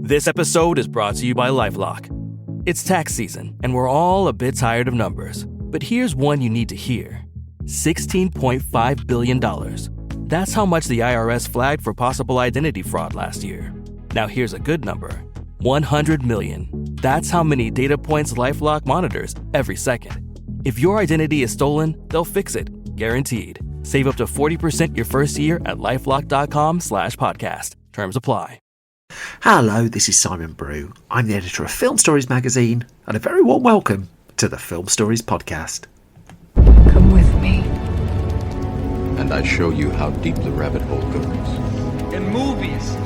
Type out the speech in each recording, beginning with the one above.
This episode is brought to you by LifeLock. It's tax season, and we're all a bit tired of numbers. But here's one you need to hear. $16.5 billion. That's how much the IRS flagged for possible identity fraud last year. Now here's a good number. 100 million. That's how many data points LifeLock monitors every second. If your identity is stolen, they'll fix it. Guaranteed. Save up to 40% your first year at LifeLock.com/podcast. Terms apply. Hello, this is Simon Brew. I'm the editor of Film Stories magazine, and a very warm welcome to the Film Stories podcast. Come with me. And I show you how deep the rabbit hole goes. And movies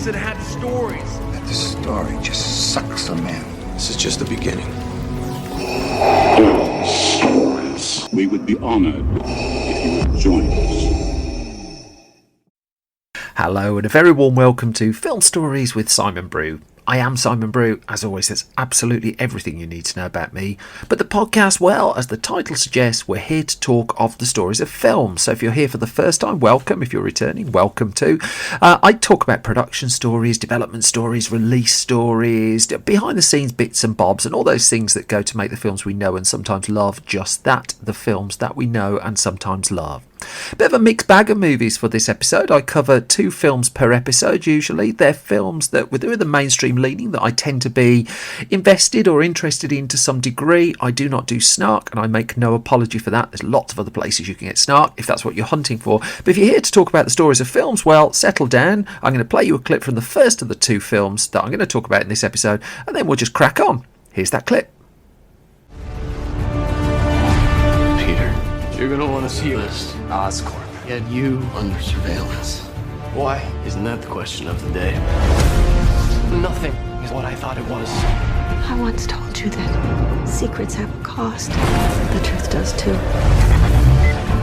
that had stories. That the story just sucks them in. This is just the beginning. Film Stories. We would be honored if you would join us. Hello, and a very warm welcome to Film Stories with Simon Brew. I am Simon Brew. As always, there's absolutely everything you need to know about me. But the podcast, well, as the title suggests, we're here to talk of the stories of film. So if you're here for the first time, welcome. If you're returning, welcome too. I talk about production stories, development stories, release stories, behind the scenes bits and bobs, and all those things that go to make the films we know and sometimes love just that, the films that we know and sometimes love. Bit of a mixed bag of movies for this episode. I cover 2 films per episode usually. They're films that with the mainstream leaning that I tend to be invested or interested in to some degree. I do not do snark, and I make no apology for that. There's lots of other places you can get snark if that's what you're hunting for. But if you're here to talk about the stories of films, well, settle down. I'm going to play you a clip from the first of the 2 films that I'm going to talk about in this episode, and then we'll just crack on. Here's that clip. You're gonna want to see this. Oscorp. Get you under surveillance. Why? Isn't that the question of the day? Nothing is what I thought it was. I once told you that secrets have a cost. The truth does too.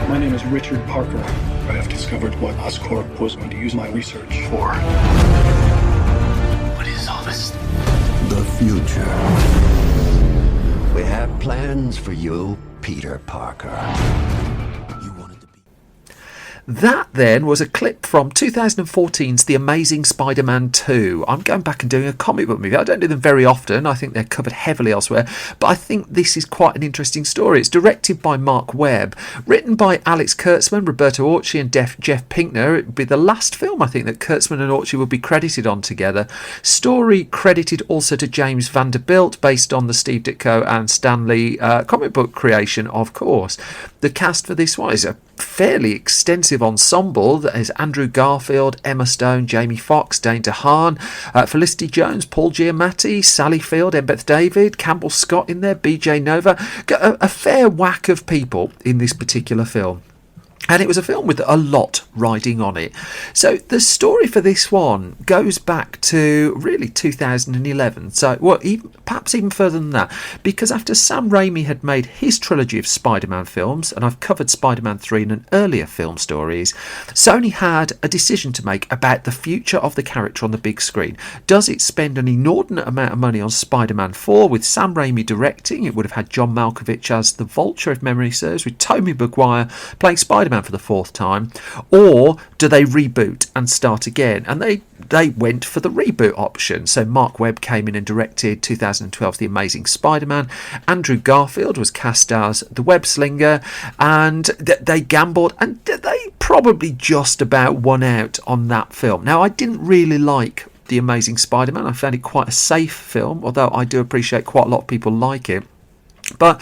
My name is Richard Parker. I have discovered what Oscorp was going to use my research for. What is all this? The future. We have plans for you, Peter Parker. That then was a clip from 2014's The Amazing Spider-Man 2. I'm going back and doing a comic book movie. I don't do them very often. I think they're covered heavily elsewhere. But I think this is quite an interesting story. It's directed by Mark Webb, written by Alex Kurtzman, Roberto Orci and Jeff Pinkner. It would be the last film, I think, that Kurtzman and Orci would be credited on together. Story credited also to James Vanderbilt, based on the Steve Ditko and Stan Lee comic book creation, of course. The cast for this one is a fairly extensive ensemble. That is Andrew Garfield, Emma Stone, Jamie Foxx, Dane DeHaan, Felicity Jones, Paul Giamatti, Sally Field, Embeth David, Campbell Scott in there, BJ Nova. A fair whack of people in this particular film. And it was a film with a lot riding on it. So the story for this one goes back to really 2011. So, well, perhaps even further than that. Because after Sam Raimi had made his trilogy of Spider-Man films, and I've covered Spider-Man 3 in an earlier film stories, Sony had a decision to make about the future of the character on the big screen. Does it spend an inordinate amount of money on Spider-Man 4 with Sam Raimi directing? It would have had John Malkovich as the Vulture, if memory serves, with Tobey Maguire playing Spider-Man for the 4th time, or do they reboot and start again? And they went for the reboot option. So Mark Webb came in and directed 2012's The Amazing Spider-Man. Andrew Garfield was cast as the Web Slinger, and they gambled, and they probably just about won out on that film. Now, I didn't really like The Amazing Spider-Man. I found it quite a safe film, although I do appreciate quite a lot of people like it. But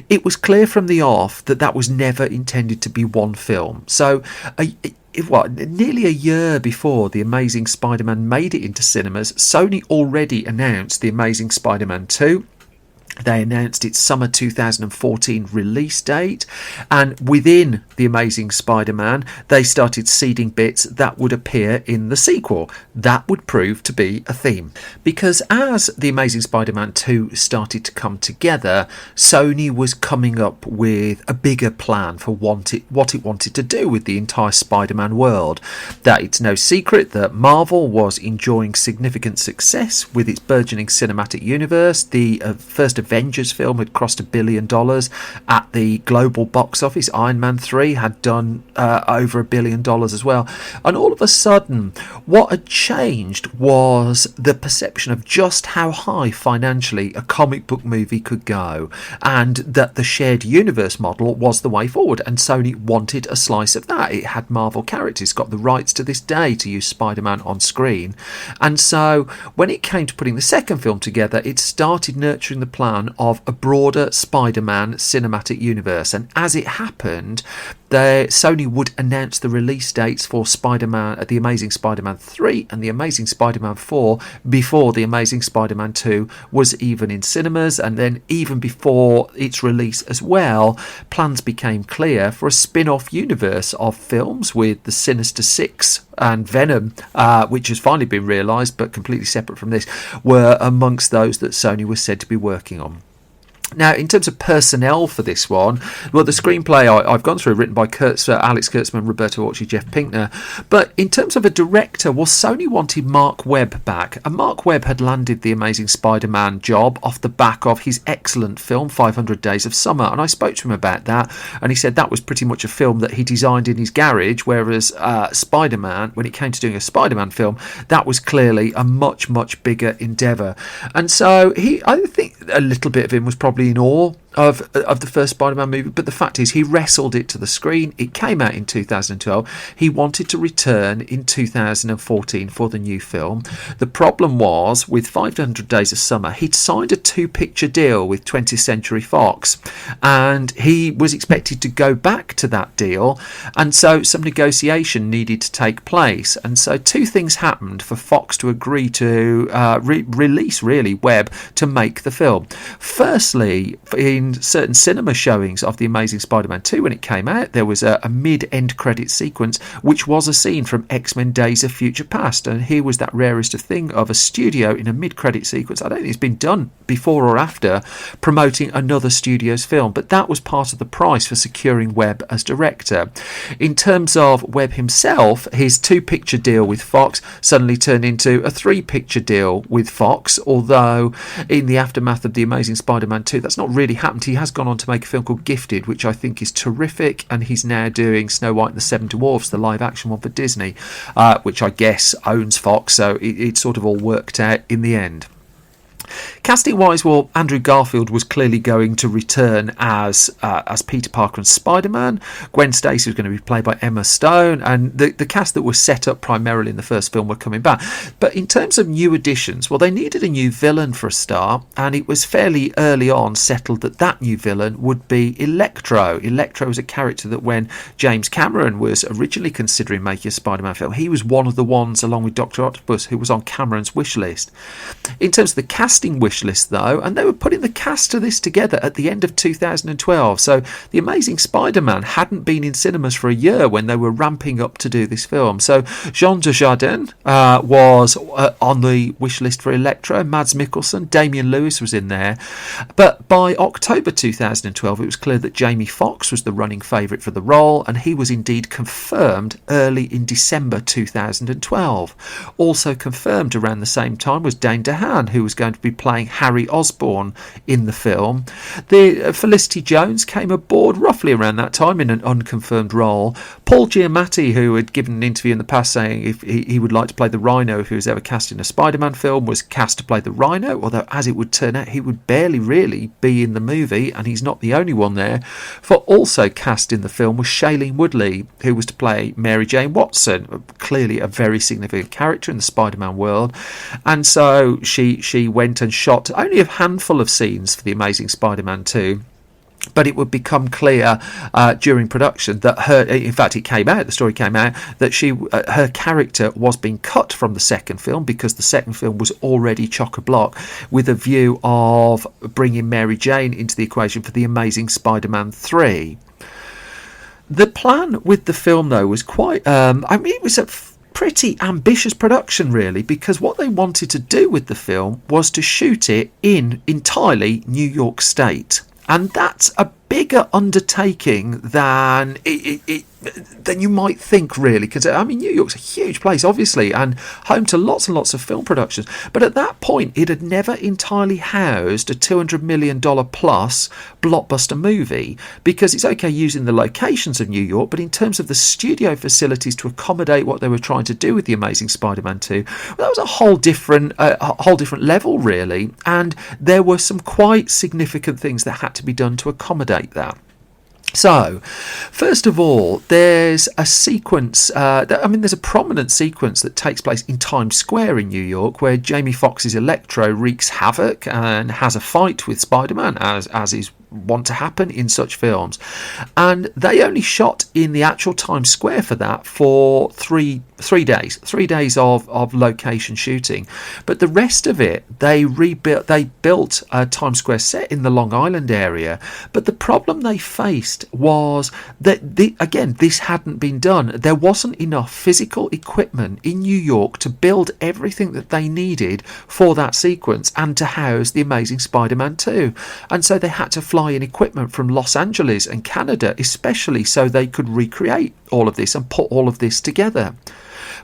it was clear from the off that was never intended to be one film. So, nearly a year before The Amazing Spider-Man made it into cinemas, Sony already announced The Amazing Spider-Man 2. They announced its summer 2014 release date, and within The Amazing Spider-Man, they started seeding bits that would appear in the sequel. That would prove to be a theme. Because as The Amazing Spider-Man 2 started to come together, Sony was coming up with a bigger plan for what it wanted to do with the entire Spider-Man world. That it's no secret that Marvel was enjoying significant success with its burgeoning cinematic universe. The first Avengers film had crossed $1 billion. At the global box office, Iron Man 3 had done over $1 billion as well. And all of a sudden, what had changed was the perception of just how high financially a comic book movie could go, and that the shared universe model was the way forward, and Sony wanted a slice of that. It had Marvel characters, got the rights to this day to use Spider-Man on screen, and so when it came to putting the second film together, it started nurturing the plan of a broader Spider-Man cinematic universe. And as it happened, Sony would announce the release dates for Spider-Man, The Amazing Spider-Man 3 and The Amazing Spider-Man 4 before The Amazing Spider-Man 2 was even in cinemas, and then even before its release as well, plans became clear for a spin-off universe of films with the Sinister Six and Venom, which has finally been realised but completely separate from this, were amongst those that Sony was said to be working on. Now, in terms of personnel for this one, well, the screenplay I've gone through, written by Alex Kurtzman, Roberto Orci, Jeff Pinkner. But in terms of a director, well, Sony wanted Mark Webb back. And Mark Webb had landed the Amazing Spider-Man job off the back of his excellent film, 500 Days of Summer. And I spoke to him about that, and he said that was pretty much a film that he designed in his garage, whereas Spider-Man, when it came to doing a Spider-Man film, that was clearly a much, much bigger endeavour. And so I think a little bit of him was probably in awe of the first Spider-Man movie, but the fact is he wrestled it to the screen. It came out in 2012. He wanted to return in 2014 for the new film. The problem was, with 500 Days of Summer, he'd signed a 2-picture deal with 20th Century Fox, and he was expected to go back to that deal, and so some negotiation needed to take place. And so two things happened for Fox to agree to release Webb to make the film. Firstly, in certain cinema showings of The Amazing Spider-Man 2 when it came out, there was a mid-end credit sequence which was a scene from X-Men Days of Future Past, and here was that rarest of thing of a studio in a mid-credit sequence. I don't think it's been done before or after, promoting another studio's film, but that was part of the price for securing Webb as director. In terms of Webb himself, his 2-picture deal with Fox suddenly turned into a 3-picture deal with Fox, although in the aftermath of The Amazing Spider-Man 2 that's not really happened. He has gone on to make a film called Gifted, which I think is terrific, and he's now doing Snow White and the Seven Dwarfs, the live action one for Disney, which I guess owns Fox, so it sort of all worked out in the end. Casting wise, well, Andrew Garfield was clearly going to return as Peter Parker and Spider-Man. Gwen Stacy was going to be played by Emma Stone, and the cast that was set up primarily in the first film were coming back. But in terms of new additions, well, they needed a new villain for a start, and it was fairly early on settled that new villain would be Electro. Electro was a character that when James Cameron was originally considering making a Spider-Man film, he was one of the ones, along with Dr. Octopus, who was on Cameron's wish list. In terms of the casting wish list, though, and they were putting the cast of this together at the end of 2012, so The Amazing Spider-Man hadn't been in cinemas for a year when they were ramping up to do this film. So Jean Dujardin was on the wish list for Electro, Mads Mikkelsen, Damian Lewis was in there, but by October 2012 it was clear that Jamie Foxx was the running favourite for the role, and he was indeed confirmed early in December 2012. Also confirmed around the same time was Dane DeHaan, who was going to be playing Harry Osborn in the film. Felicity Jones came aboard roughly around that time in an unconfirmed role. Paul Giamatti, who had given an interview in the past saying if he would like to play the Rhino if he was ever cast in a Spider-Man film, was cast to play the Rhino, although as it would turn out he would barely really be in the movie, and he's not the only one there. For also cast in the film was Shailene Woodley, who was to play Mary Jane Watson, clearly a very significant character in the Spider-Man world, and so she went and shot only a handful of scenes for The Amazing Spider-Man 2. But it would become clear during production that the story came out that her character was being cut from the second film because the second film was already chock-a-block with a view of bringing Mary Jane into the equation for The Amazing Spider-Man 3. The plan with the film, though, was quite... it was a pretty ambitious production, really, because what they wanted to do with the film was to shoot it in entirely New York State. And that's a bigger undertaking than than you might think, really, because I mean, New York's a huge place, obviously, and home to lots and lots of film productions. But at that point, it had never entirely housed a $200 million plus blockbuster movie, because it's okay using the locations of New York, but in terms of the studio facilities to accommodate what they were trying to do with The Amazing Spider-Man 2, well, that was a whole different level, really, and there were some quite significant things that had to be done to accommodate that. So, first of all, there's a sequence, there's a prominent sequence that takes place in Times Square in New York, where Jamie Foxx's Electro wreaks havoc and has a fight with Spider-Man, as is wont to happen in such films. And they only shot in the actual Times Square for that for three days of location shooting. But the rest of it, they built a Times Square set in the Long Island area. But the problem they faced was that, again, this hadn't been done. There wasn't enough physical equipment in New York to build everything that they needed for that sequence and to house The Amazing Spider-Man 2. And so they had to fly in equipment from Los Angeles and Canada, especially so they could recreate all of this and put all of this together.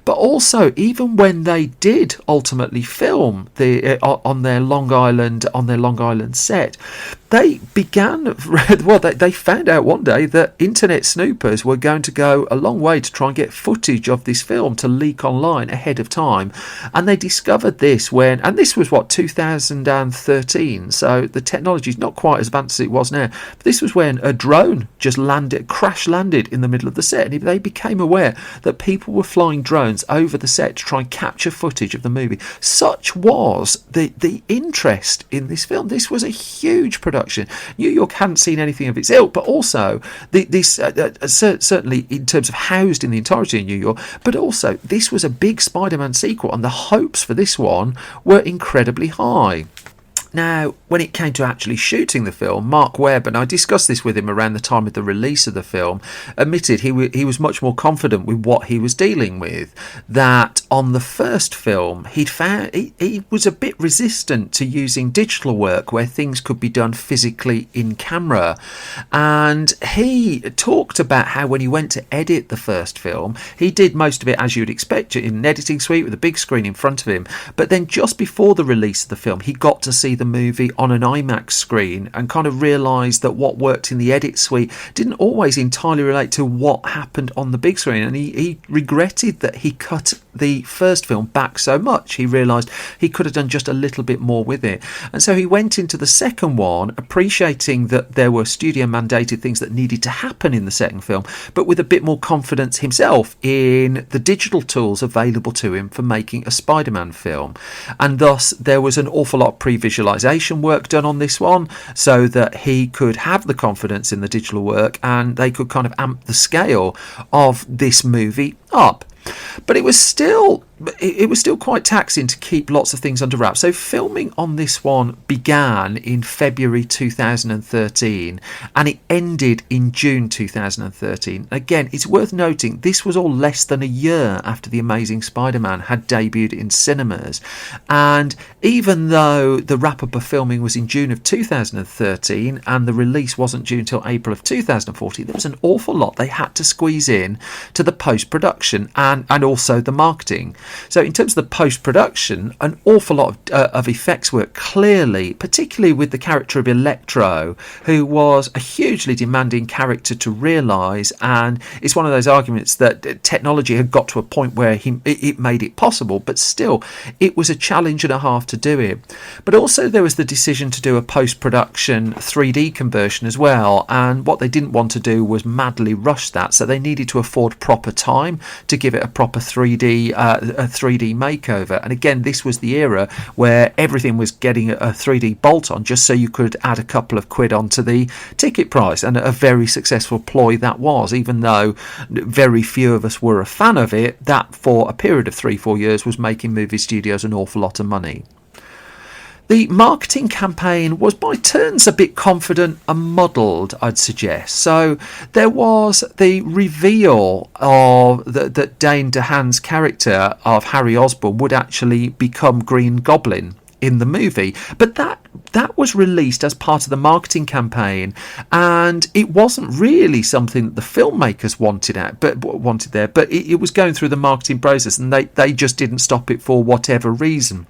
But also, even when they did ultimately film on their Long Island set, they found out one day that internet snoopers were going to go a long way to try and get footage of this film to leak online ahead of time. And they discovered this and this was 2013, so the technology is not quite as advanced as it was now. But this was when a drone just crash landed in the middle of the set, and they became aware that people were flying drones over the set to try and capture footage of the movie. Such was the interest in this film. This was a huge production. New York hadn't seen anything of its ilk, but also certainly in terms of housed in the entirety of New York, but also this was a big Spider-Man sequel, and the hopes for this one were incredibly high. Now, when it came to actually shooting the film, Mark Webb, and I discussed this with him around the time of the release of the film, admitted he was much more confident with what he was dealing with. That on the first film, he'd found he was a bit resistant to using digital work where things could be done physically in camera. And he talked about how when he went to edit the first film, he did most of it as you'd expect, in an editing suite with a big screen in front of him. But then just before the release of the film, he got to see the movie on an IMAX screen and kind of realised that what worked in the edit suite didn't always entirely relate to what happened on the big screen, and he regretted that he cut the first film back so much. He realised he could have done just a little bit more with it, and so he went into the second one appreciating that there were studio mandated things that needed to happen in the second film, but with a bit more confidence himself in the digital tools available to him for making a Spider-Man film. And thus there was an awful lot of pre-visualization work done on this one, so that he could have the confidence in the digital work and they could kind of amp the scale of this movie up. But it was still quite taxing to keep lots of things under wraps. So filming on this one began in February 2013 and it ended in June 2013. Again, it's worth noting this was all less than a year after The Amazing Spider-Man had debuted in cinemas. And even though the wrap-up of filming was in June of 2013 and the release wasn't due until April of 2014, there was an awful lot they had to squeeze in to the post-production and also the marketing. So in terms of the post-production, an awful lot of effects work, clearly, particularly with the character of Electro, who was a hugely demanding character to realise, and it's one of those arguments that technology had got to a point where it made it possible, but still, it was a challenge and a half to do it. But also there was the decision to do a post-production 3D conversion as well, and what they didn't want to do was madly rush that, so they needed to afford proper time to give it a proper 3D makeover. And again, this was the era where everything was getting a 3D bolt on just so you could add a couple of quid onto the ticket price, and a very successful ploy that was, even though very few of us were a fan of it. That for a period of 3-4 years was making movie studios an awful lot of money. The marketing campaign was by turns a bit confident and muddled, I'd suggest. So there was the reveal of that Dane DeHaan's character of Harry Osborn would actually become Green Goblin. in the movie. But that was released as part of the marketing campaign, and it wasn't really something that the filmmakers wanted there, but it was going through the marketing process, and they just didn't stop it for whatever reason.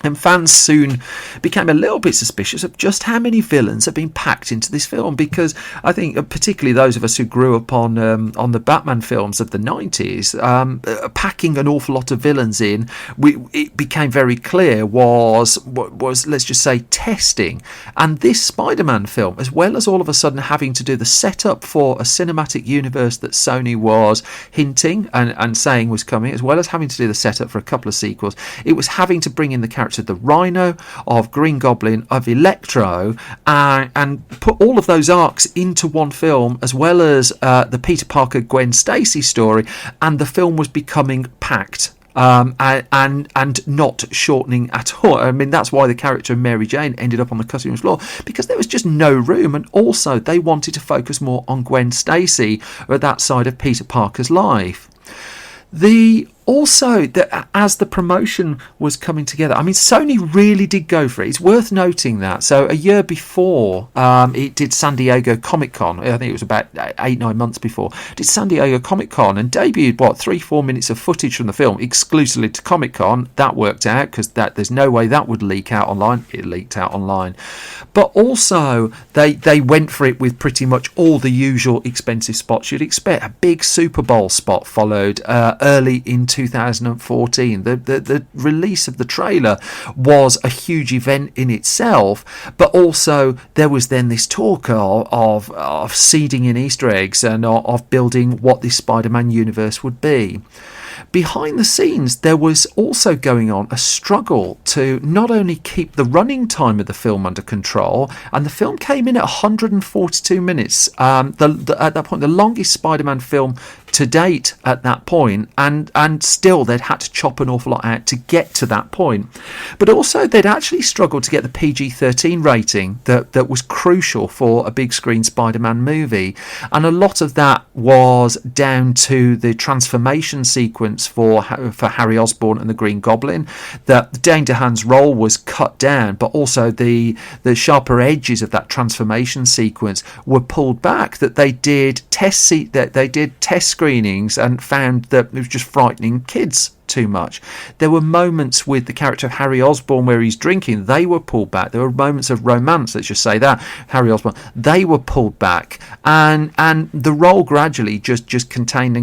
And fans soon became a little bit suspicious of just how many villains had been packed into this film, because I think particularly those of us who grew up on the Batman films of the 90s, packing an awful lot of villains in, it became very clear was let's just say testing. And this Spider-Man film, as well as all of a sudden having to do the setup for a cinematic universe that Sony was hinting and saying was coming, as well as having to do the setup for a couple of sequels, it was having to bring in the character of the Rhino, of Green Goblin, of Electro, and put all of those arcs into one film, as well as the Peter Parker Gwen Stacy story, and the film was becoming packed. And not shortening at all. I mean, that's why the character of Mary Jane ended up on the cutting room floor, because there was just no room, and also they wanted to focus more on Gwen Stacy or that side of Peter Parker's life. As the promotion was coming together, I mean, Sony really did go for it. It's worth noting that. So a year before, it did San Diego Comic-Con. I think it was about 8-9 months before. It did San Diego Comic-Con and debuted, 3-4 minutes of footage from the film exclusively to Comic-Con. That worked out, because there's no way that would leak out online. It leaked out online. But also, they went for it with pretty much all the usual expensive spots you'd expect. A big Super Bowl spot followed early in 2014. The release of the trailer was a huge event in itself, but also there was then this talk of seeding in Easter eggs and of building what this Spider-Man universe would be. Behind the scenes, there was also going on a struggle to not only keep the running time of the film under control, and the film came in at 142 minutes, at that point the longest Spider-Man film to date at that point, and still they'd had to chop an awful lot out to get to that point. But also they'd actually struggled to get the PG-13 rating that was crucial for a big screen Spider-Man movie, and a lot of that was down to the transformation sequence for Harry Osborn and the Green Goblin. That Dane DeHaan's role was cut down, but also the sharper edges of that transformation sequence were pulled back. That they did test screenings and found that it was just frightening kids too much. There were moments with the character of Harry Osborn where he's drinking, they were pulled back. There were moments of romance, let's just say that, Harry Osborn, they were pulled back, and the role gradually just contained. The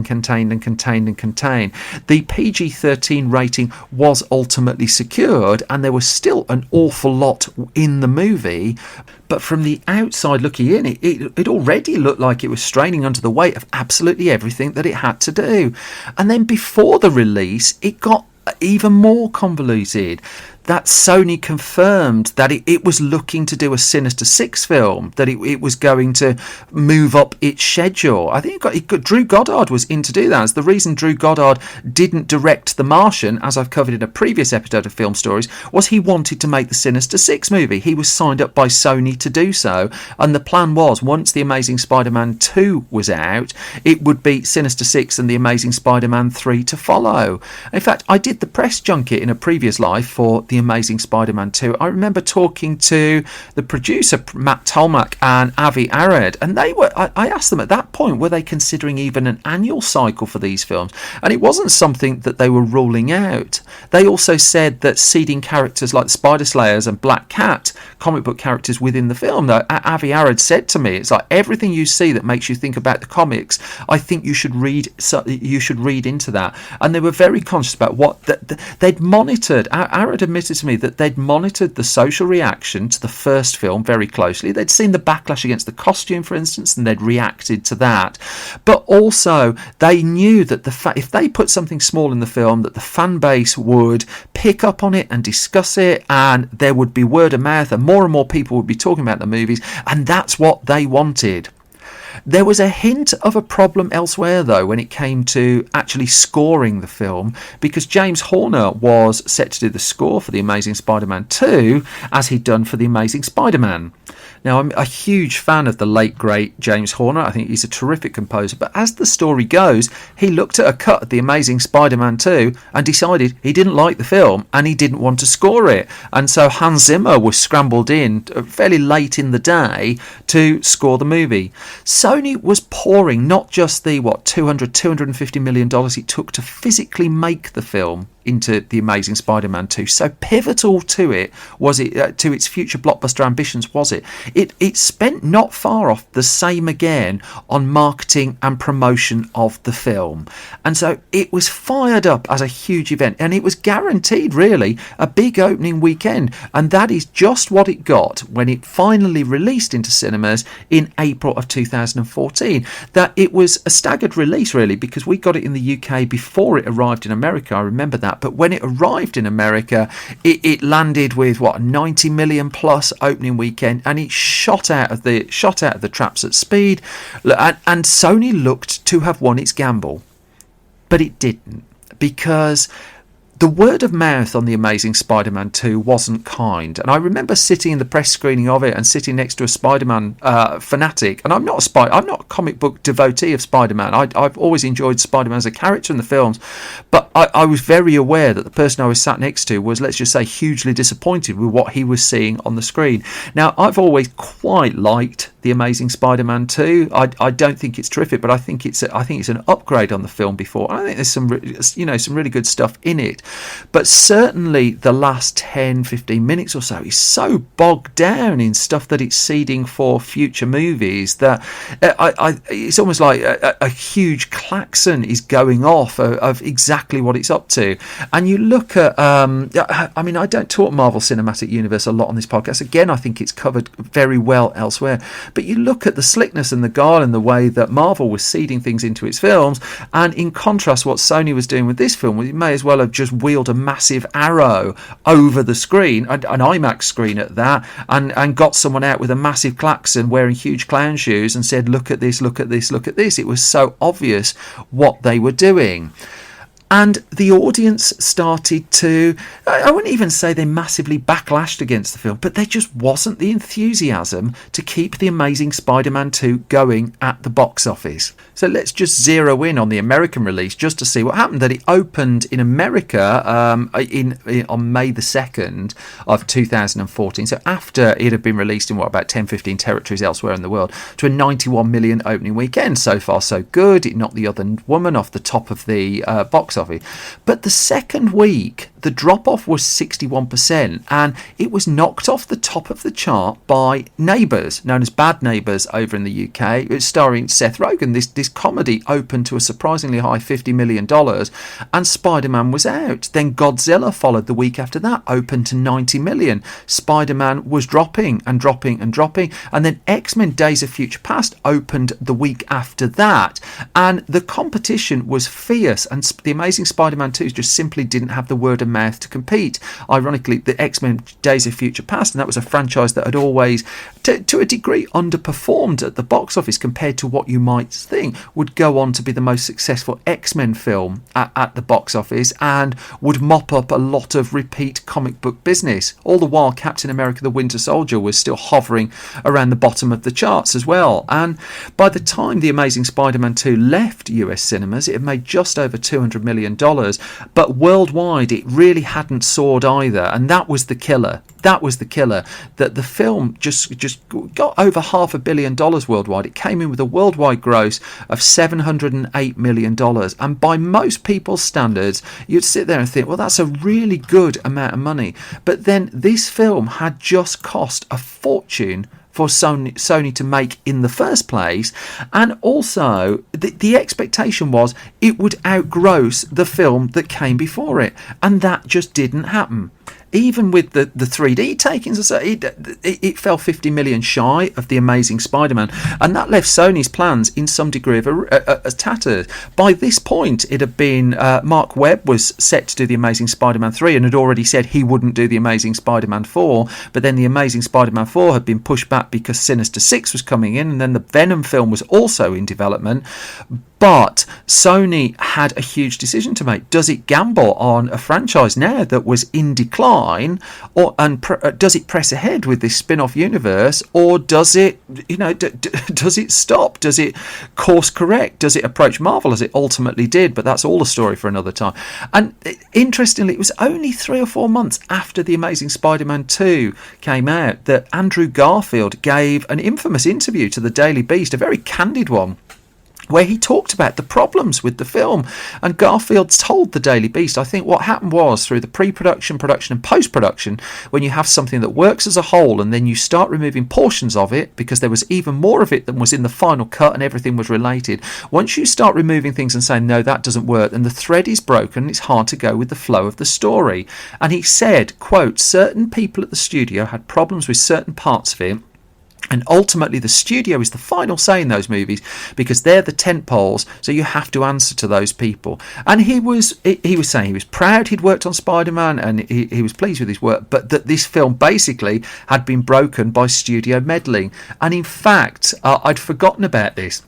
PG-13 rating was ultimately secured, and there was still an awful lot in the movie. But from the outside looking in, it already looked like it was straining under the weight of absolutely everything that it had to do. And then before the release, it got even more convoluted. That Sony confirmed that it was looking to do a Sinister Six film, that it was going to move up its schedule. I think Drew Goddard was in to do that. It's the reason Drew Goddard didn't direct The Martian, as I've covered in a previous episode of Film Stories, was he wanted to make the Sinister Six movie. He was signed up by Sony to do so, and the plan was, once The Amazing Spider-Man 2 was out, it would be Sinister Six and The Amazing Spider-Man 3 to follow. In fact, I did the press junket in a previous life for The Amazing Spider-Man 2. I remember talking to the producer Matt Tolmach and Avi Arad, and I asked them at that point, were they considering even an annual cycle for these films? And it wasn't something that they were ruling out. They also said that seeding characters like the Spider Slayers and Black Cat, comic book characters within the film, though, Avi Arad said to me, it's like everything you see that makes you think about the comics, I think you should read into that. And they were very conscious about what they'd monitored. Arad admitted to me that they'd monitored the social reaction to the first film very closely. They'd seen the backlash against the costume, for instance, and they'd reacted to that. But also they knew that if they put something small in the film, that the fan base would pick up on it and discuss it, and there would be word of mouth, and more people would be talking about the movies, and that's what they wanted. There was a hint of a problem elsewhere, though, when it came to actually scoring the film, because James Horner was set to do the score for The Amazing Spider-Man 2, as he'd done for The Amazing Spider-Man. Now, I'm a huge fan of the late, great James Horner. I think he's a terrific composer. But as the story goes, he looked at a cut of The Amazing Spider-Man 2 and decided he didn't like the film and he didn't want to score it. And so Hans Zimmer was scrambled in fairly late in the day to score the movie. Sony was pouring not just the, $250 million it took to physically make the film into The Amazing Spider-Man 2. So pivotal to it was it to its future blockbuster ambitions was it. It spent not far off the same again on marketing and promotion of the film. And so it was fired up as a huge event, and it was guaranteed really a big opening weekend, and that is just what it got when it finally released into cinemas in April of 2014. That it was a staggered release really, because we got it in the UK before it arrived in America. I remember that. But when it arrived in America, it landed with 90 million plus opening weekend, and it shot out of the traps at speed. And Sony looked to have won its gamble, but it didn't, because the word of mouth on The Amazing Spider-Man 2 wasn't kind. And I remember sitting in the press screening of it and sitting next to a Spider-Man fanatic. And I'm not a comic book devotee of Spider-Man. I've always enjoyed Spider-Man as a character in the films. But I was very aware that the person I was sat next to was, let's just say, hugely disappointed with what he was seeing on the screen. Now, I've always quite liked The Amazing Spider-Man 2. I don't think it's terrific, but I think it's an upgrade on the film before. I think there's some really good stuff in it. But certainly the last 10-15 minutes or so is so bogged down in stuff that it's seeding for future movies that it's almost like a huge klaxon is going off of exactly what it's up to. And you look at I don't talk Marvel Cinematic Universe a lot on this podcast. Again, I think it's covered very well elsewhere. But you look at the slickness and the guile and the way that Marvel was seeding things into its films, and in contrast what Sony was doing with this film, it may as well have just wheeled a massive arrow over the screen, an IMAX screen at that, and got someone out with a massive klaxon wearing huge clown shoes and said, look at this, look at this, look at this. It was so obvious what they were doing. And the audience started to, I wouldn't even say they massively backlashed against the film, but there just wasn't the enthusiasm to keep The Amazing Spider-Man 2 going at the box office. So let's just zero in on the American release just to see what happened. That it opened in America on May the 2nd of 2014. So after it had been released in about 10-15 territories elsewhere in the world, to a 91 million opening weekend. So far so good. It knocked The Other Woman off the top of the box office. But the second week, the drop-off was 61%, and it was knocked off the top of the chart by Neighbours, known as Bad Neighbours over in the UK. It's starring Seth Rogen. This comedy opened to a surprisingly high $50 million, and Spider-Man was out. Then Godzilla followed the week after that, opened to 90 million. Spider-Man was dropping and dropping and dropping, and then X-Men Days of Future Past opened the week after that, and the competition was fierce, and The Amazing Spider-Man 2 just simply didn't have the word of mouth to compete. Ironically, the X-Men Days of Future Past, and that was a franchise that had always, to a degree, underperformed at the box office compared to what you might think, would go on to be the most successful X-Men film at the box office and would mop up a lot of repeat comic book business. All the while, Captain America the Winter Soldier was still hovering around the bottom of the charts as well. And by the time The Amazing Spider-Man 2 left US cinemas, it had made just over $200 million, but worldwide it really hadn't soared either, and that was the killer. That the film just got over $500 million worldwide. It came in with a worldwide gross of $708 million, and by most people's standards you'd sit there and think, well, that's a really good amount of money. But then this film had just cost a fortune for Sony to make in the first place, and also the expectation was it would outgross the film that came before it, and that just didn't happen. even with the 3D takings, it fell 50 million shy of The Amazing Spider-Man, and that left Sony's plans in some degree of a tatters. By this point, it had been Mark Webb was set to do The Amazing Spider-Man 3 and had already said he wouldn't do The Amazing Spider-Man 4, but then The Amazing Spider-Man 4 had been pushed back because Sinister Six was coming in, and then the Venom film was also in development. But Sony had a huge decision to make. Does it gamble on a franchise now that was in decline, does it press ahead with this spin-off universe, or does it, does it stop? Does it course correct? Does it approach Marvel as it ultimately did? But that's all a story for another time. And interestingly, it was only 3 or 4 months after The Amazing Spider-Man 2 came out that Andrew Garfield gave an infamous interview to the Daily Beast, a very candid one, where he talked about the problems with the film. And Garfield told the Daily Beast, I think what happened was, through the pre-production, production and post-production, when you have something that works as a whole and then you start removing portions of it, because there was even more of it than was in the final cut and everything was related, once you start removing things and saying, no, that doesn't work, then the thread is broken, it's hard to go with the flow of the story. And he said, quote, certain people at the studio had problems with certain parts of it, and ultimately the studio is the final say in those movies, because they're the tent poles, so you have to answer to those people. And he was saying he was proud he'd worked on Spider-Man, and he was pleased with his work, but that this film basically had been broken by studio meddling. And in fact, I'd forgotten about this,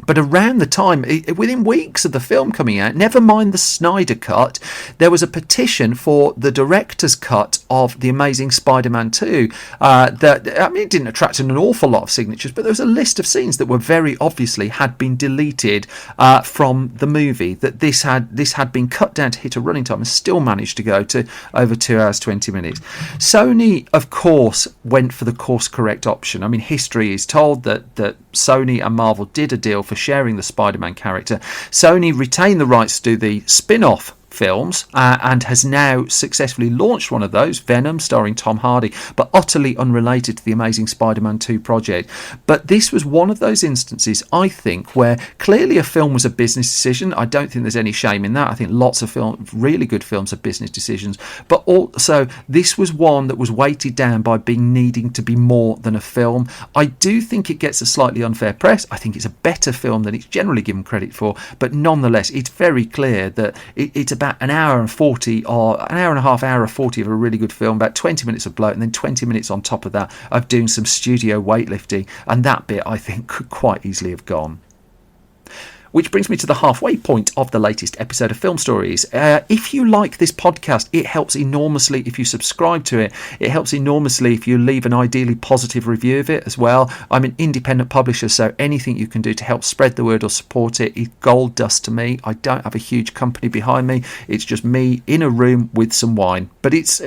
but around the time, within weeks of the film coming out, never mind the Snyder cut, there was a petition for the director's cut of The Amazing Spider-Man 2. It didn't attract an awful lot of signatures, but there was a list of scenes that were very obviously had been deleted from the movie. That this had been cut down to hit a running time and still managed to go to over 2 hours 20 minutes. Sony, of course, went for the course correct option. I mean, history is told that Sony and Marvel did a deal for sharing the Spider-Man character. Sony retained the rights to do the spin-off films and has now successfully launched one of those, Venom, starring Tom Hardy, but utterly unrelated to the Amazing Spider-Man 2 project. But this was one of those instances, I think, where clearly a film was a business decision. I don't think there's any shame in that. I think lots of really good films are business decisions, but also this was one that was weighted down by needing to be more than a film. I do think it gets a slightly unfair press. I think it's a better film than it's generally given credit for, but nonetheless it's very clear that it's about an hour and 40 or an hour and a half, hour of 40 of a really good film, about 20 minutes of bloat, and then 20 minutes on top of that of doing some studio weightlifting, and that bit I think could quite easily have gone. Which brings me to the halfway point of the latest episode of Film Stories. If you like this podcast, it helps enormously if you subscribe to it. It helps enormously if you leave an ideally positive review of it as well. I'm an independent publisher, so anything you can do to help spread the word or support it is gold dust to me. I don't have a huge company behind me. It's just me in a room with some wine. But it's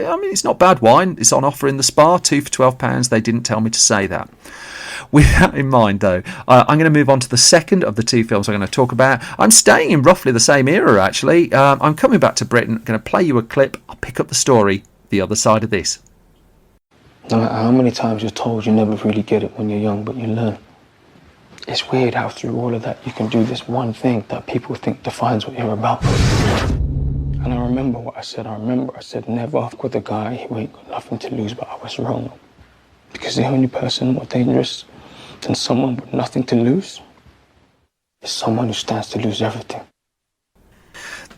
not bad wine. It's on offer in the Spa, 2 for £12. They didn't tell me to say that. With that in mind, though, I'm going to move on to the second of the two films I'm going to talk about. I'm staying in roughly the same era, actually. I'm coming back to Britain. I'm going to play you a clip. I'll pick up the story the other side of this. No matter how many times you're told, you never really get it when you're young, but you learn. It's weird how through all of that you can do this one thing that people think defines what you're about. And I remember what I said. I said never fuck with a guy who ain't got nothing to lose, but I was wrong. Because the only person more dangerous than someone with nothing to lose is someone who stands to lose everything.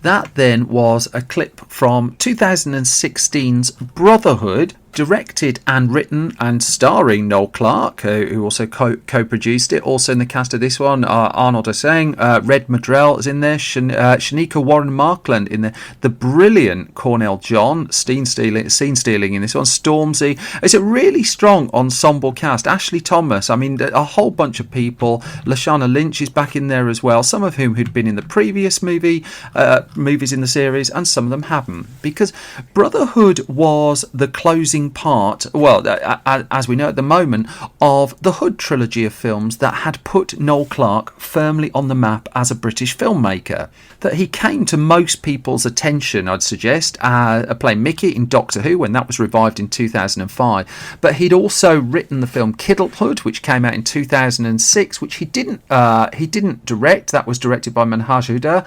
That then was a clip from 2016's Brotherhood, directed and written and starring Noel Clarke, who also co-produced it. Also in the cast of this one, Arnold Oseng, Red Madrell is in there, Shanika Warren Markland in there, the brilliant Cornell John, scene stealing in this one, Stormzy. It's a really strong ensemble cast. Ashley Thomas, a whole bunch of people. Lashana Lynch is back in there as well, some of whom who'd been in the previous movies in the series, and some of them haven't, because Brotherhood was the closing founding part, well, as we know at the moment, of the Hood trilogy of films that had put Noel Clarke firmly on the map as a British filmmaker. That he came to most people's attention, I'd suggest, playing Mickey in Doctor Who when that was revived in 2005. But he'd also written the film Kiddlehood, which came out in 2006, which he didn't direct. That was directed by Manhaj Huda,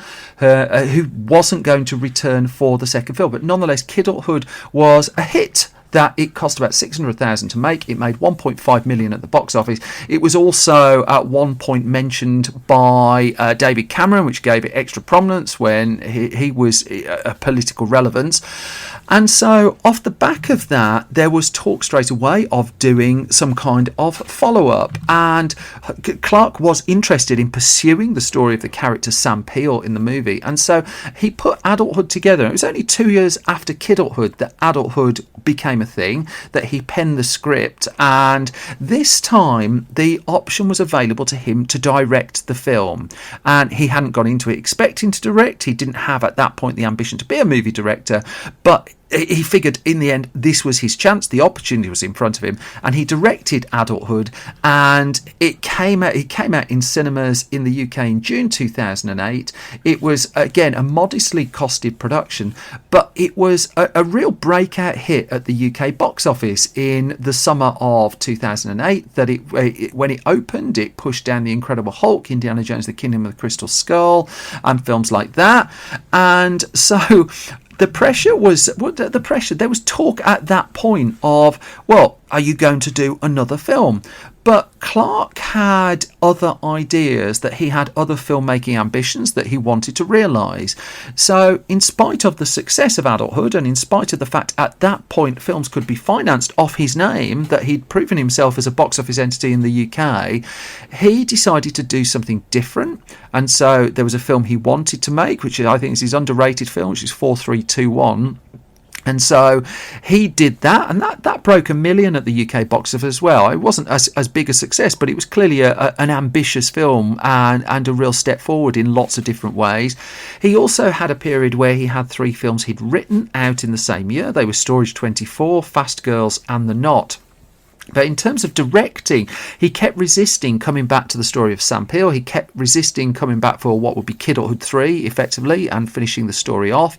who wasn't going to return for the second film. But nonetheless, Kiddlehood was a hit. That it cost about $600,000 to make. It made $1.5 million at the box office. It was also at one point mentioned by David Cameron, which gave it extra prominence when he was a political relevance. And so off the back of that, there was talk straight away of doing some kind of follow-up. And Clarke was interested in pursuing the story of the character Sam Peel in the movie. And so he put Adulthood together. It was only 2 years after Kiddlehood that Adulthood became a thing, that he penned the script. And this time, the option was available to him to direct the film. And he hadn't gone into it expecting to direct. He didn't have at that point the ambition to be a movie director. But he figured in the end this was his chance, the opportunity was in front of him, and he directed Adulthood, and it came out in cinemas in the UK in June 2008. It was again a modestly costed production, but it was a real breakout hit at the UK box office in the summer of 2008. That when it opened, it pushed down The Incredible Hulk, Indiana Jones, The Kingdom of the Crystal Skull, and films like that. And so there was talk at that point of, well, are you going to do another film? But Clarke had other ideas, that he had other filmmaking ambitions that he wanted to realise. So in spite of the success of Adulthood, and in spite of the fact at that point films could be financed off his name, that he'd proven himself as a box office entity in the UK, he decided to do something different. And so there was a film he wanted to make, which I think is his underrated film, which is 4321. And so he did that, and that broke $1 million at the UK box office as well. It wasn't as big a success, but it was clearly an ambitious film and a real step forward in lots of different ways. He also had a period where he had 3 films he'd written out in the same year. They were Storage 24, Fast Girls, and The Knot. But in terms of directing, he kept resisting coming back to the story of Sam Peel. He kept resisting coming back for what would be Kiddlehood 3, effectively, and finishing the story off.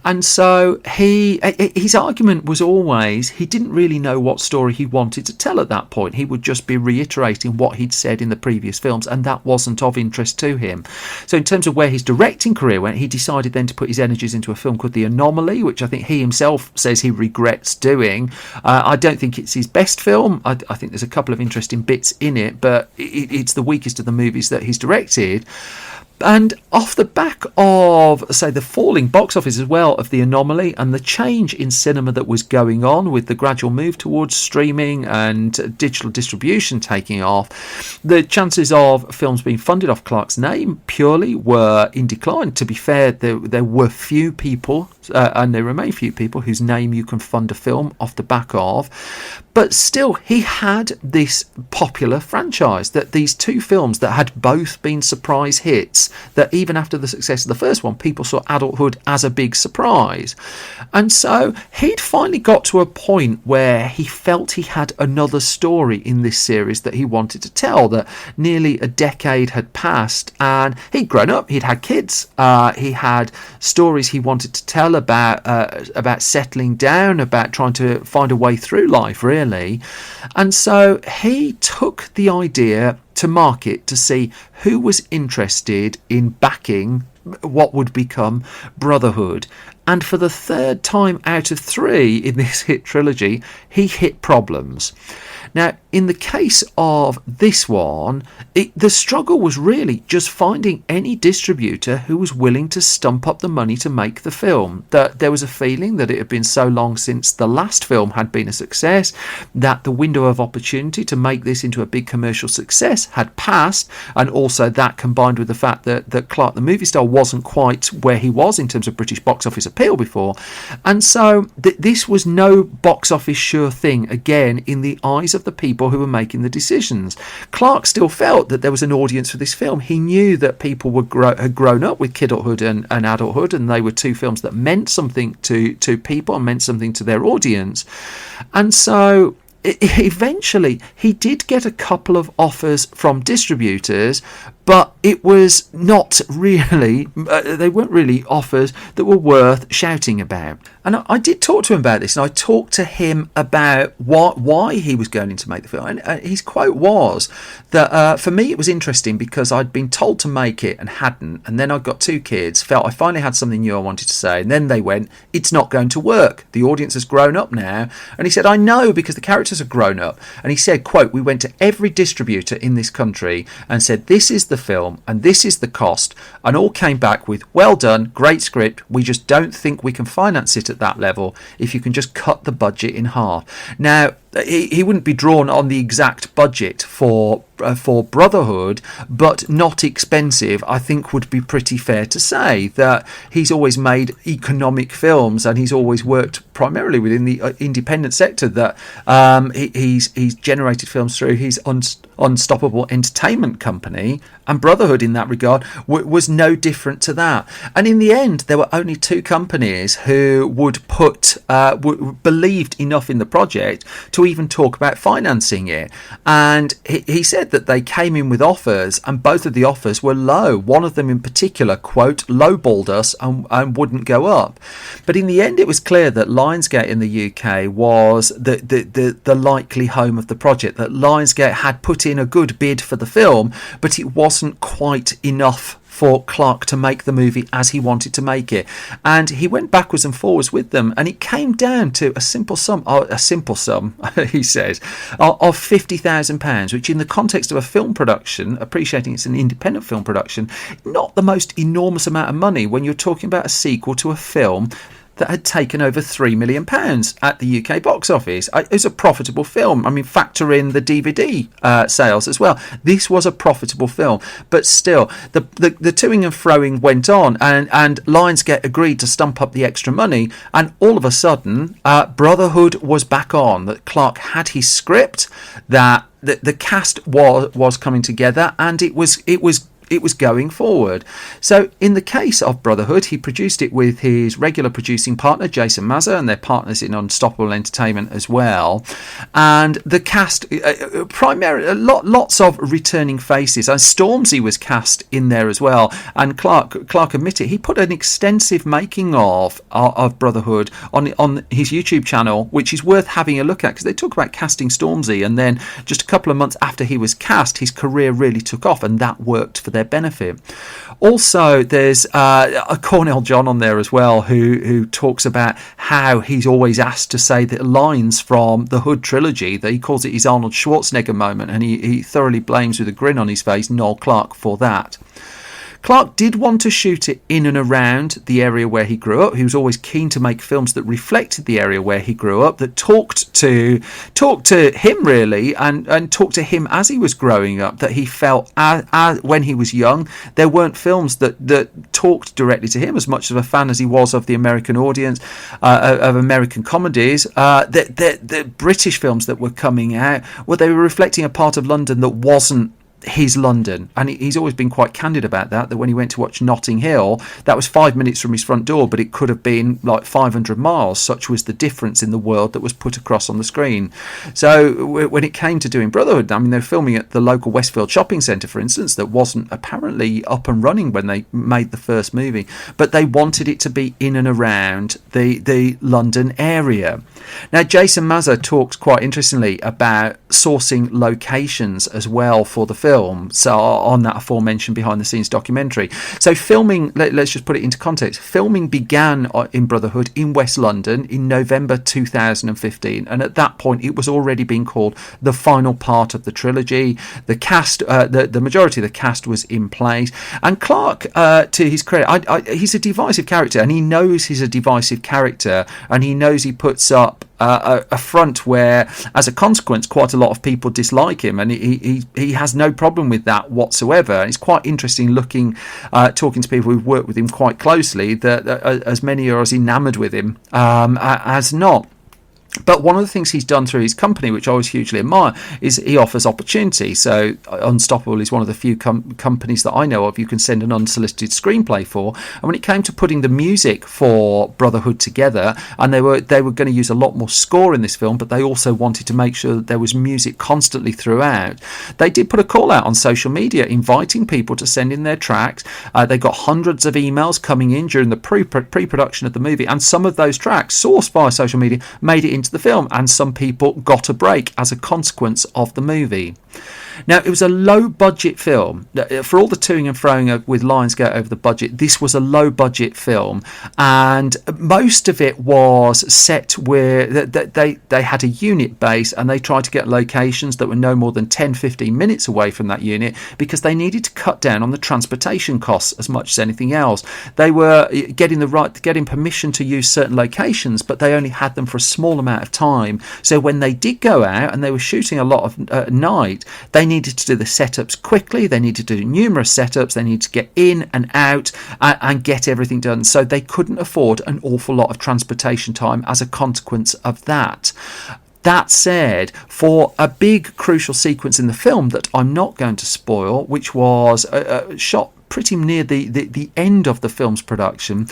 And so his argument was always he didn't really know what story he wanted to tell at that point. He would just be reiterating what he'd said in the previous films, and that wasn't of interest to him. So in terms of where his directing career went, he decided then to put his energies into a film called The Anomaly, which I think he himself says he regrets doing. I don't think it's his best film. I think there's a couple of interesting bits in it, but it's the weakest of the movies that he's directed. And off the back of, say, the falling box office as well of The Anomaly and the change in cinema that was going on with the gradual move towards streaming and digital distribution taking off, the chances of films being funded off Clarke's name purely were in decline. To be fair, there were few people, and there remain few people, whose name you can fund a film off the back of. But still, he had this popular franchise, that these 2 films that had both been surprise hits, that even after the success of the first one, people saw Adulthood as a big surprise. And so he'd finally got to a point where he felt he had another story in this series that he wanted to tell, that nearly a decade had passed and he'd grown up, he'd had kids, he had stories he wanted to tell about settling down, about trying to find a way through life, really. And so he took the idea to market to see who was interested in backing what would become Brotherhood. And for the 3rd time out of 3 in this hit trilogy, he hit problems. Now, in the case of this one, the struggle was really just finding any distributor who was willing to stump up the money to make the film. That there was a feeling that it had been so long since the last film had been a success, that the window of opportunity to make this into a big commercial success press had passed, and also that combined with the fact that Clark the movie star wasn't quite where he was in terms of British box office appeal before. And so this was no box office sure thing, again, in the eyes of the people who were making the decisions. Clark still felt that there was an audience for this film. He knew that people had grown up with kidulthood and adulthood, and they were two films that meant something to people and meant something to their audience. And so eventually he did get a couple of offers from distributors, but it was not really, they weren't really offers that were worth shouting about. And I did talk to him about this, and I talked to him about why he was going in to make the film. And his quote was that, for me, it was interesting because I'd been told to make it and hadn't. And then I got two kids, felt I finally had something new I wanted to say. And then they went, it's not going to work. The audience has grown up now. And he said, I know, because the characters have grown up. And he said, quote, we went to every distributor in this country and said, this is the film and this is the cost, and all came back with, well done, great script, we just don't think we can finance it at that level if you can just cut the budget in half. Now, he wouldn't be drawn on the exact budget for Brotherhood, but not expensive, I think would be pretty fair to say. That he's always made economic films and he's always worked primarily within the independent sector, that he's generated films through his Unstoppable Entertainment Company, and Brotherhood in that regard was no different to that. And in the end, there were only two companies who believed enough in the project to even talk about financing it. And he said that they came in with offers, and both of the offers were low. One of them in particular, quote, lowballed us and wouldn't go up. But in the end, it was clear that Lionsgate in the UK was the likely home of the project, that Lionsgate had put in a good bid for the film, but it wasn't quite enough for Clark to make the movie as he wanted to make it. And he went backwards and forwards with them, and it came down to a simple sum, he says, of £50,000, which in the context of a film production, appreciating it's an independent film production, not the most enormous amount of money when you're talking about a sequel to a film that had taken over £3 million at the UK box office. It was a profitable film. I mean, factor in the DVD sales as well. This was a profitable film, but still, the toing and froing went on, and Lionsgate agreed to stump up the extra money, and all of a sudden, Brotherhood was back on. That Clark had his script, that the cast was coming together, and it was going forward. So in the case of Brotherhood, he produced it with his regular producing partner Jason Mazza, and they're partners in Unstoppable Entertainment as well. And the cast, primarily lots of returning faces, and Stormzy was cast in there as well. And Clark admitted he put an extensive making of Brotherhood on his YouTube channel, which is worth having a look at, because they talk about casting Stormzy, and then just a couple of months after he was cast, his career really took off, and that worked for their benefit. Also, there's a Cornell John on there as well, who talks about how he's always asked to say the lines from the Hood trilogy, that he calls it his Arnold Schwarzenegger moment, and he thoroughly blames with a grin on his face Noel Clarke for that. Clark did want to shoot it in and around the area where he grew up. He was always keen to make films that reflected the area where he grew up, that talked to him really, and talked to him as he was growing up, that he felt when he was young, there weren't films that talked directly to him, as much of a fan as he was of the American audience, of American comedies. The British films that were coming out, well, they were reflecting a part of London that wasn't his London, and he's always been quite candid about that when he went to watch Notting Hill, that was 5 minutes from his front door, but it could have been like 500 miles, such was the difference in the world that was put across on the screen. So when it came to doing Brotherhood, I mean, they were filming at the local Westfield shopping centre, for instance, that wasn't apparently up and running when they made the first movie, but they wanted it to be in and around the London area. Now, Jason Mazza talks quite interestingly about sourcing locations as well for the film, so on that aforementioned behind the scenes documentary. So filming, let's just put it into context, filming began in Brotherhood in West London in November 2015, and at that point it was already being called the final part of the trilogy. The cast, the majority of the cast was in place, and Clark, to his credit, he's a divisive character, and he knows he's a divisive character, and he knows he puts up a front where, as a consequence, quite a lot of people dislike him, and he has no problem with that whatsoever. And it's quite interesting talking to people who've worked with him quite closely, that as many are as enamoured with him as not. But one of the things he's done through his company, which I always hugely admire, is he offers opportunity. So Unstoppable is one of the few companies that I know of you can send an unsolicited screenplay for. And when it came to putting the music for Brotherhood together, and they were going to use a lot more score in this film, but they also wanted to make sure that there was music constantly throughout, they did put a call out on social media inviting people to send in their tracks. They got hundreds of emails coming in during the pre-production of the movie, and some of those tracks, sourced via social media, made it into the film, and some people got a break as a consequence of the movie. Now, it was a low-budget film. For all the toing and froing with Lionsgate over the budget, this was a low-budget film, and most of it was set where they had a unit base, and they tried to get locations that were no more than 10-15 minutes away from that unit, because they needed to cut down on the transportation costs as much as anything else. They were getting permission to use certain locations, but they only had them for a small amount of time. So when they did go out, and they were shooting a lot of at night, they needed to do the setups quickly. They needed to do numerous setups. They needed to get in and out and get everything done. So they couldn't afford an awful lot of transportation time as a consequence of that. That said, for a big crucial sequence in the film that I'm not going to spoil, which was shot pretty near the end of the film's production,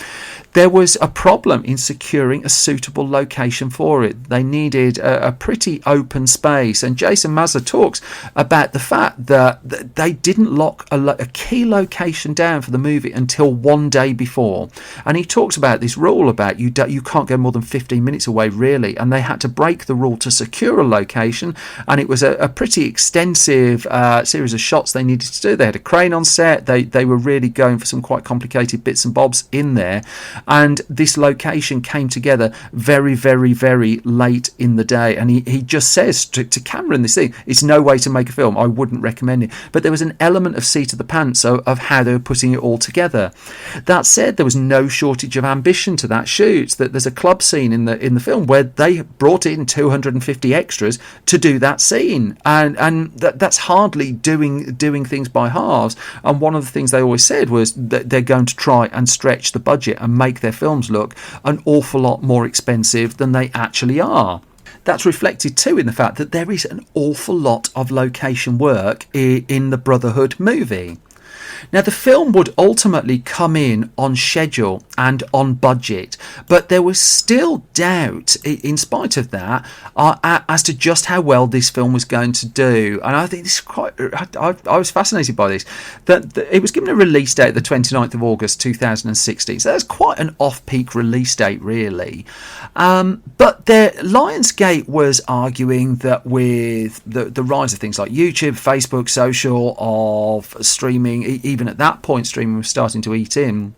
there was a problem in securing a suitable location for it. They needed a pretty open space, and Jason Mazza talks about the fact that they didn't lock a key location down for the movie until one day before. And he talks about this rule about you can't go more than 15 minutes away, really, and they had to break the rule to secure a location, and it was a pretty extensive series of shots they needed to do. They had a crane on set. They were really going for some quite complicated bits and bobs in there, and this location came together very, very, very late in the day. And he just says to Cameron, this thing, it's no way to make a film, I wouldn't recommend it. But there was an element of seat of the pants of how they were putting it all together. That said, there was no shortage of ambition to that shoot. That there's a club scene in the film where they brought in 250 extras to do that scene, and that's hardly doing things by halves. And one of the things they always said was that they're going to try and stretch the budget and make their films look an awful lot more expensive than they actually are. That's reflected too in the fact that there is an awful lot of location work in the Brotherhood movie. Now, the film would ultimately come in on schedule and on budget, but there was still doubt, in spite of that, as to just how well this film was going to do. And I think this is quite... I was fascinated by this. That it was given a release date, the 29th of August 2016, so that's quite an off-peak release date, really. But Lionsgate was arguing that with the rise of things like YouTube, Facebook, social, of streaming, even at that point streaming was starting to eat in,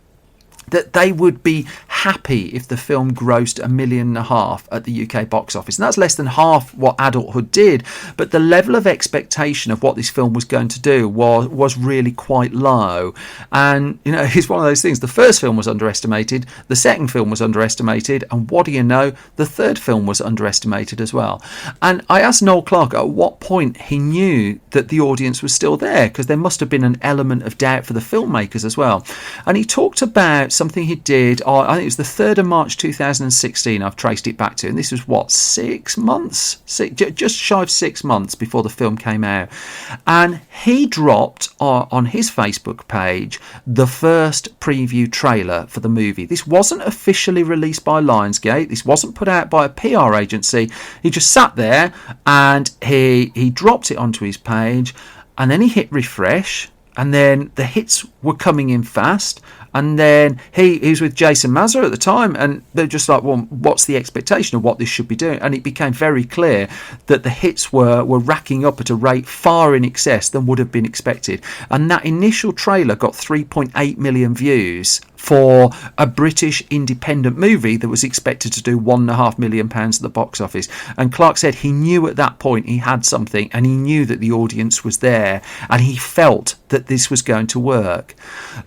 that they would be happy if the film grossed $1.5 million at the UK box office. And that's less than half what Adulthood did, but the level of expectation of what this film was going to do was really quite low. And, you know, it's one of those things. The first film was underestimated, the second film was underestimated, and what do you know, the third film was underestimated as well. And I asked Noel Clarke at what point he knew that the audience was still there, because there must have been an element of doubt for the filmmakers as well. And he talked about something he did, I think it was the 3rd of March 2016, I've traced it back to, and this was what, 6 months? Just shy of 6 months before the film came out. And he dropped on his Facebook page the first preview trailer for the movie. This wasn't officially released by Lionsgate, this wasn't put out by a PR agency. He just sat there and he dropped it onto his page, and then he hit refresh, and then the hits were coming in fast. And then he was with Jason Mazza at the time, and they're just like, well, what's the expectation of what this should be doing? And it became very clear that the hits were racking up at a rate far in excess than would have been expected. And that initial trailer got 3.8 million views for a British independent movie that was expected to do £1.5 million at the box office. And Clarke said he knew at that point he had something, and he knew that the audience was there, and he felt that this was going to work.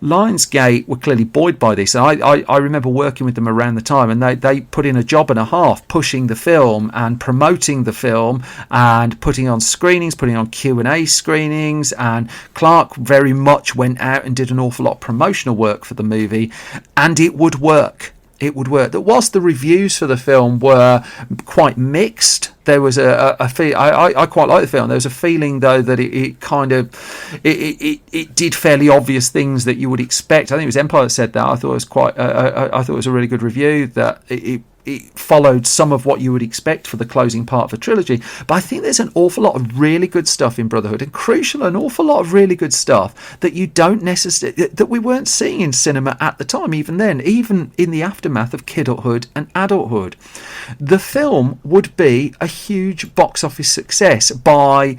Lionsgate were clearly buoyed by this. I remember working with them around the time, and they put in a job and a half pushing the film and promoting the film and putting on screenings, putting on Q&A screenings, and Clarke very much went out and did an awful lot of promotional work for the movie, and it would work. It would work. That whilst the reviews for the film were quite mixed, there was a feel. I quite like the film. There was a feeling though that it did fairly obvious things that you would expect. I think it was Empire that said that. I thought it was I thought it was a really good review. That it followed some of what you would expect for the closing part of the trilogy. But I think there's an awful lot of really good stuff in Brotherhood, and crucial, an awful lot of really good stuff that you don't necessarily, that we weren't seeing in cinema at the time, even then, even in the aftermath of kidulthood and adulthood. The film would be a huge box office success by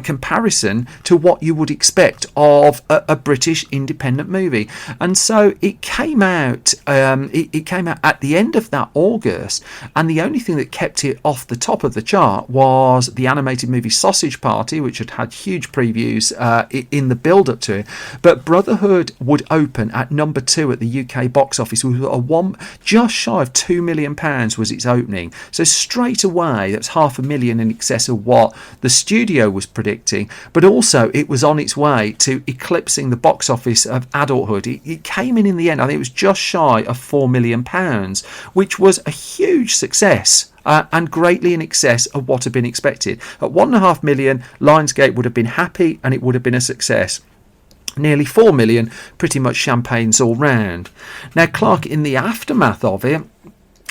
comparison to what you would expect of a British independent movie. And so it came out at the end of that August, and the only thing that kept it off the top of the chart was the animated movie Sausage Party, which had huge previews in the build up to it. But Brotherhood would open at number 2 at the UK box office with just shy of £2 million was its opening. So straight away, that's $500,000 in excess of what the studio was predicting. But also, it was on its way to eclipsing the box office of adulthood. It came in the end, I think it was just shy of £4 million, which was a huge success. And greatly in excess of what had been expected. At £1.5 million, Lionsgate would have been happy, and it would have been a success. Nearly £4 million, pretty much champagnes all round. Now, Clarke, in the aftermath of it,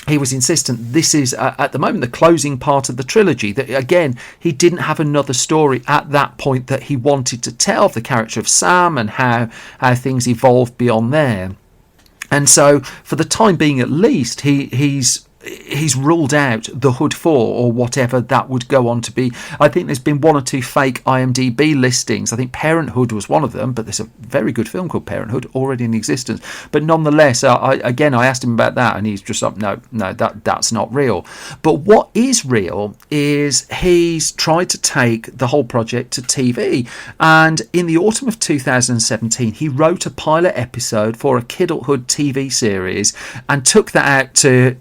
he was insistent this is, at the moment, the closing part of the trilogy. That, again, he didn't have another story at that point that he wanted to tell of the character of Sam and how things evolved beyond there. And so, for the time being at least, he's ruled out The Hood 4 or whatever that would go on to be. I think there's been one or two fake IMDb listings. I think Parenthood was one of them, but there's a very good film called Parenthood already in existence. But nonetheless, I asked him about that, and he's just like, no, that's not real. But what is real is he's tried to take the whole project to TV. And in the autumn of 2017, he wrote a pilot episode for a Kidulthood TV series and took that out to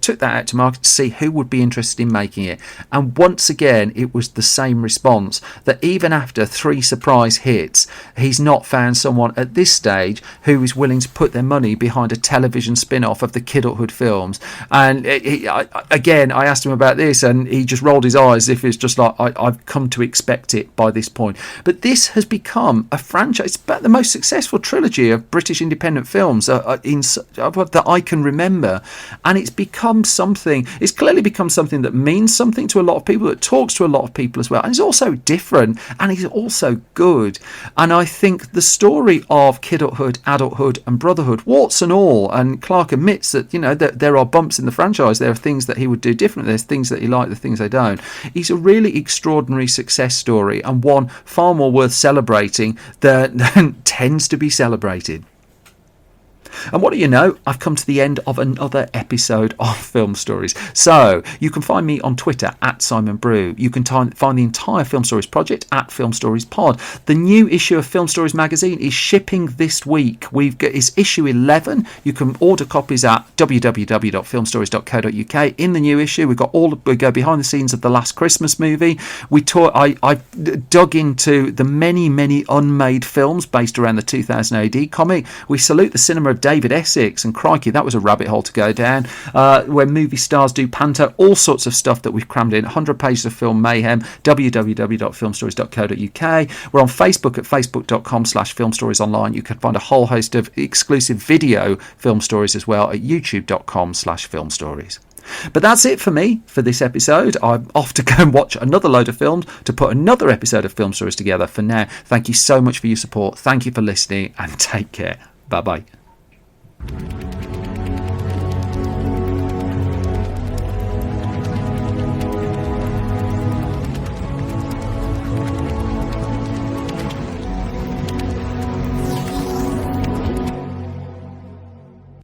market to see who would be interested in making it. And once again, it was the same response, that even after 3 surprise hits, he's not found someone at this stage who is willing to put their money behind a television spin-off of the Kidulthood films. And I asked him about this, and he just rolled his eyes as if it's just like, I've come to expect it by this point. But this has become a franchise. It's about the most successful trilogy of British independent films that I can remember, and it's become something. It's clearly become something that means something to a lot of people, that talks to a lot of people as well, and it's also different, and it's also good. And I think the story of kidulthood, adulthood, and Brotherhood, warts and all, and Clarke admits that, you know, that there are bumps in the franchise. There are things that he would do differently. There's things that he liked, the things they don't. It's a really extraordinary success story, and one far more worth celebrating than tends to be celebrated. And what do you know? I've come to the end of another episode of Film Stories. So you can find me on Twitter at Simon Brew. You can find the entire Film Stories project at Film Stories Pod. The new issue of Film Stories magazine is shipping this week. It's issue 11. You can order copies at www.filmstories.co.uk. In the new issue, we go behind the scenes of the last Christmas movie. I dug into the many unmade films based around the 2000 AD comic. We salute the cinema of David Essex, and crikey, that was a rabbit hole to go down, where movie stars do panto, all sorts of stuff that we've crammed in, 100 pages of film mayhem, www.filmstories.co.uk. We're on Facebook at facebook.com/filmstoriesonline. You can find a whole host of exclusive video film stories as well at youtube.com/filmstories. But that's it for me for this episode. I'm off to go and watch another load of films to put another episode of Film Stories together. For now, thank you so much for your support. Thank you for listening, and take care. Bye-bye.